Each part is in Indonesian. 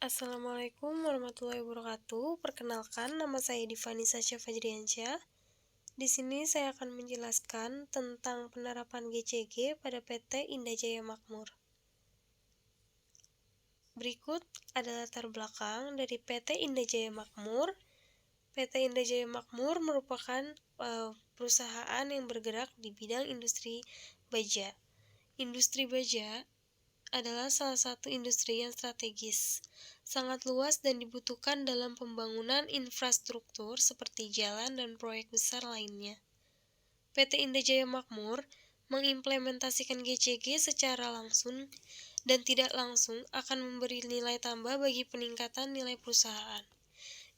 Assalamualaikum warahmatullahi wabarakatuh. Perkenalkan, nama saya Divanisa Syafajriansyah. Di sini saya akan menjelaskan tentang penerapan GCG pada PT Indah Jaya Makmur. Berikut ada latar belakang dari PT Indah Jaya Makmur. PT Indah Jaya Makmur merupakan perusahaan yang bergerak di bidang industri baja. Industri baja adalah salah satu industri yang strategis, sangat luas dan dibutuhkan dalam pembangunan infrastruktur seperti jalan dan proyek besar lainnya. PT Indah Jaya Makmur mengimplementasikan GCG secara langsung dan tidak langsung akan memberi nilai tambah bagi peningkatan nilai perusahaan.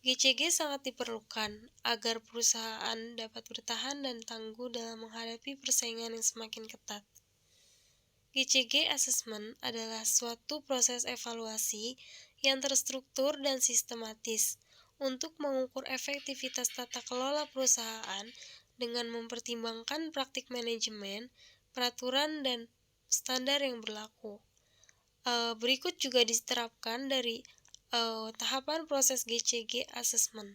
GCG sangat diperlukan agar perusahaan dapat bertahan dan tangguh dalam menghadapi persaingan yang semakin ketat. GCG Assessment adalah suatu proses evaluasi yang terstruktur dan sistematis untuk mengukur efektivitas tata kelola perusahaan dengan mempertimbangkan praktik manajemen, peraturan, dan standar yang berlaku. Berikut juga diterapkan dari tahapan proses GCG Assessment.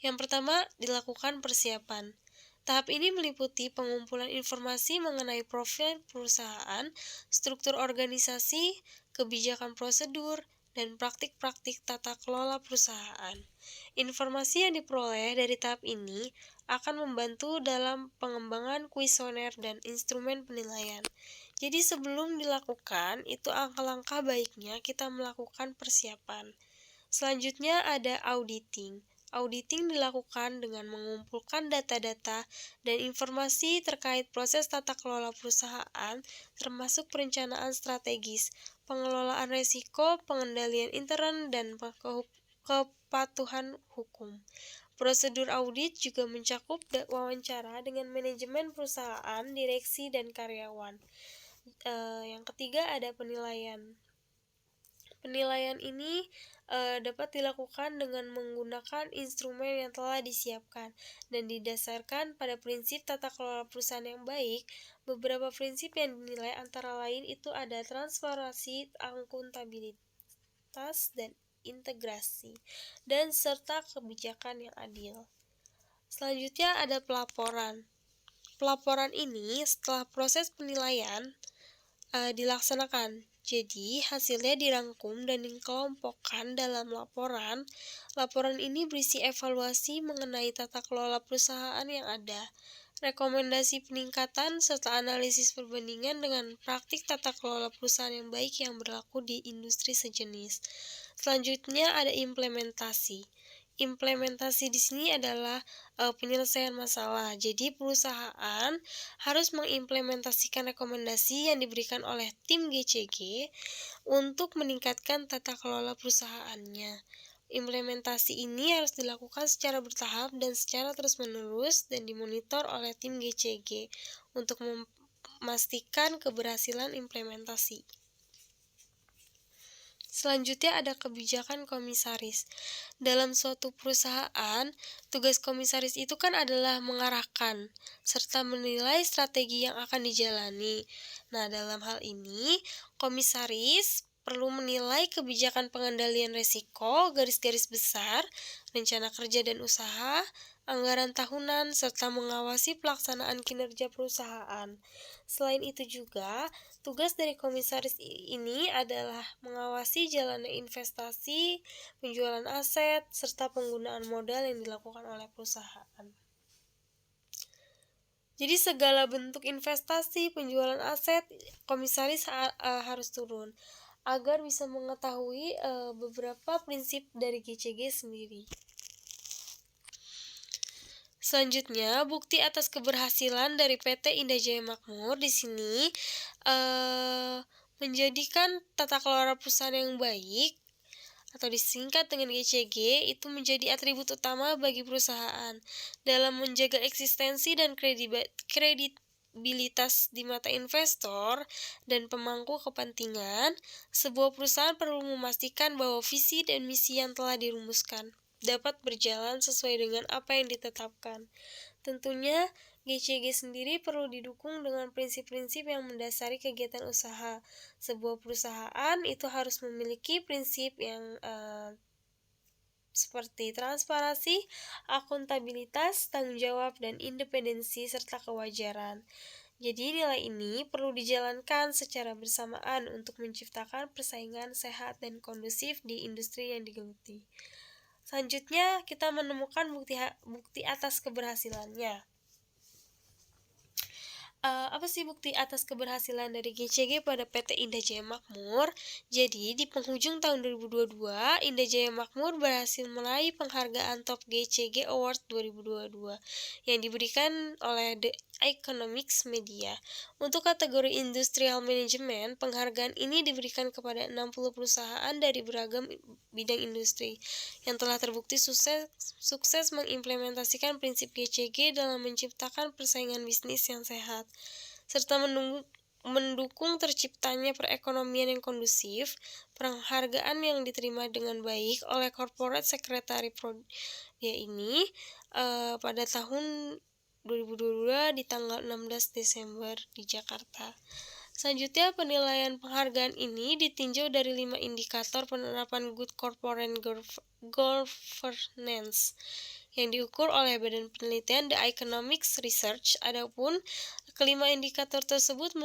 Yang pertama, dilakukan persiapan. Tahap ini meliputi pengumpulan informasi mengenai profil perusahaan, struktur organisasi, kebijakan prosedur, dan praktik-praktik tata kelola perusahaan. Informasi yang diperoleh dari tahap ini akan membantu dalam pengembangan kuesioner dan instrumen penilaian. Jadi sebelum dilakukan, itu langkah-langkah baiknya kita melakukan persiapan. Selanjutnya ada auditing. Auditing dilakukan dengan mengumpulkan data-data dan informasi terkait proses tata kelola perusahaan, termasuk perencanaan strategis, pengelolaan risiko, pengendalian intern, dan kepatuhan hukum. Prosedur audit juga mencakup wawancara dengan manajemen perusahaan, direksi, dan karyawan. Yang ketiga ada penilaian. Penilaian ini dapat dilakukan dengan menggunakan instrumen yang telah disiapkan dan didasarkan pada prinsip tata kelola perusahaan yang baik. Beberapa prinsip yang dinilai antara lain itu ada transparansi, akuntabilitas, dan integrasi, dan serta kebijakan yang adil. Selanjutnya ada pelaporan. Pelaporan ini setelah proses penilaian dilaksanakan. Jadi, hasilnya dirangkum dan dikelompokkan dalam laporan. Laporan ini berisi evaluasi mengenai tata kelola perusahaan yang ada, rekomendasi peningkatan, serta analisis perbandingan dengan praktik tata kelola perusahaan yang baik yang berlaku di industri sejenis. Selanjutnya ada implementasi. Implementasi di sini adalah penyelesaian masalah. Jadi perusahaan harus mengimplementasikan rekomendasi yang diberikan oleh tim GCG untuk meningkatkan tata kelola perusahaannya. Implementasi ini harus dilakukan secara bertahap dan secara terus-menerus dan dimonitor oleh tim GCG untuk memastikan keberhasilan implementasi. Selanjutnya ada kebijakan komisaris. Dalam suatu perusahaan, tugas komisaris itu kan adalah mengarahkan serta menilai strategi yang akan dijalani. Nah, dalam hal ini, komisaris perlu menilai kebijakan pengendalian risiko, garis-garis besar, rencana kerja dan usaha, anggaran tahunan, serta mengawasi pelaksanaan kinerja perusahaan. Selain itu juga, tugas dari komisaris ini adalah mengawasi jalannya investasi, penjualan aset, serta penggunaan modal yang dilakukan oleh perusahaan. Jadi segala bentuk investasi, penjualan aset, komisaris harus turun agar bisa mengetahui beberapa prinsip dari GCG sendiri. Selanjutnya, bukti atas keberhasilan dari PT Indah Jaya Makmur di sini menjadikan tata kelola perusahaan yang baik atau disingkat dengan GCG itu menjadi atribut utama bagi perusahaan dalam menjaga eksistensi dan kredibilitas di mata investor dan pemangku kepentingan. Sebuah perusahaan perlu memastikan bahwa visi dan misi yang telah dirumuskan dapat berjalan sesuai dengan apa yang ditetapkan. Tentunya GCG sendiri perlu didukung dengan prinsip-prinsip yang mendasari kegiatan usaha. Sebuah perusahaan itu harus memiliki prinsip yang seperti transparansi, akuntabilitas, tanggung jawab, dan independensi, serta kewajaran. Jadi nilai ini perlu dijalankan secara bersamaan untuk menciptakan persaingan sehat dan kondusif di industri yang digeluti. Selanjutnya, kita menemukan bukti atas keberhasilannya. Apa sih bukti atas keberhasilan dari GCG pada PT Indah Jaya Makmur? Jadi, di penghujung tahun 2022, Indah Jaya Makmur berhasil meraih penghargaan Top GCG Award 2022 yang diberikan oleh The Economics Media. Untuk kategori Industrial Management, penghargaan ini diberikan kepada 60 perusahaan dari beragam bidang industri yang telah terbukti sukses mengimplementasikan prinsip GCG dalam menciptakan persaingan bisnis yang sehat serta mendukung terciptanya perekonomian yang kondusif. Penghargaan yang diterima dengan baik oleh Corporate Secretary Prodia ini pada tahun 2022 di tanggal 16 Desember di Jakarta. Selanjutnya, penilaian penghargaan ini ditinjau dari 5 indikator penerapan Good Corporate Governance yang diukur oleh Badan Penelitian The Economics Research. Adapun kelima indikator tersebut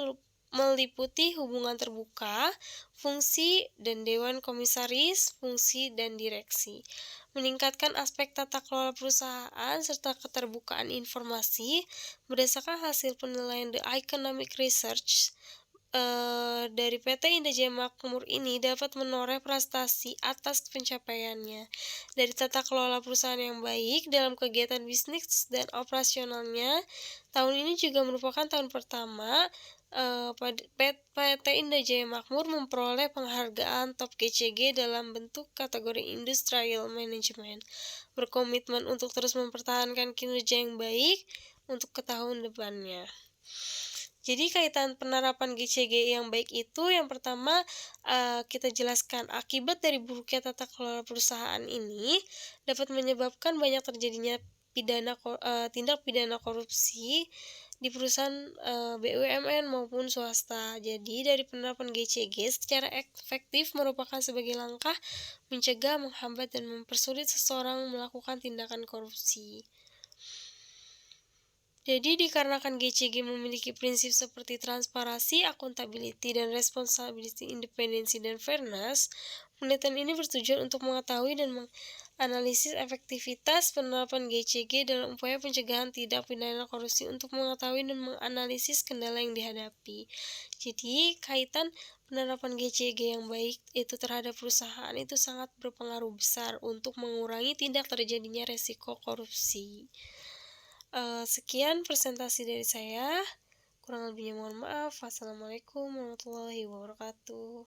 meliputi hubungan terbuka, fungsi dan dewan komisaris, fungsi dan direksi, meningkatkan aspek tata kelola perusahaan serta keterbukaan informasi. Berdasarkan hasil penilaian The Economic Research dari PT Indah Jaya Makmur ini dapat menoreh prestasi atas pencapaiannya dari tata kelola perusahaan yang baik dalam kegiatan bisnis dan operasionalnya. Tahun ini juga merupakan tahun pertama PT Indah Jaya Makmur memperoleh penghargaan Top GCG dalam bentuk kategori Industrial Management, berkomitmen untuk terus mempertahankan kinerja yang baik untuk ke tahun depannya. Jadi kaitan penerapan GCG yang baik itu yang pertama kita jelaskan akibat dari buruknya tata kelola perusahaan ini dapat menyebabkan banyak terjadinya tindak pidana korupsi di perusahaan BUMN maupun swasta. Jadi dari penerapan GCG secara efektif merupakan sebagai langkah mencegah, menghambat, dan mempersulit seseorang melakukan tindakan korupsi. Jadi dikarenakan GCG memiliki prinsip seperti transparansi, akuntability, dan responsibility, independensi, dan fairness, penelitian ini bertujuan untuk mengetahui dan menganalisis efektivitas penerapan GCG dalam upaya pencegahan tindak pidana korupsi untuk mengetahui dan menganalisis kendala yang dihadapi. Jadi kaitan penerapan GCG yang baik itu terhadap perusahaan itu sangat berpengaruh besar untuk mengurangi tindak terjadinya resiko korupsi. Sekian presentasi dari saya. Kurang lebihnya mohon maaf. Wassalamualaikum warahmatullahi wabarakatuh.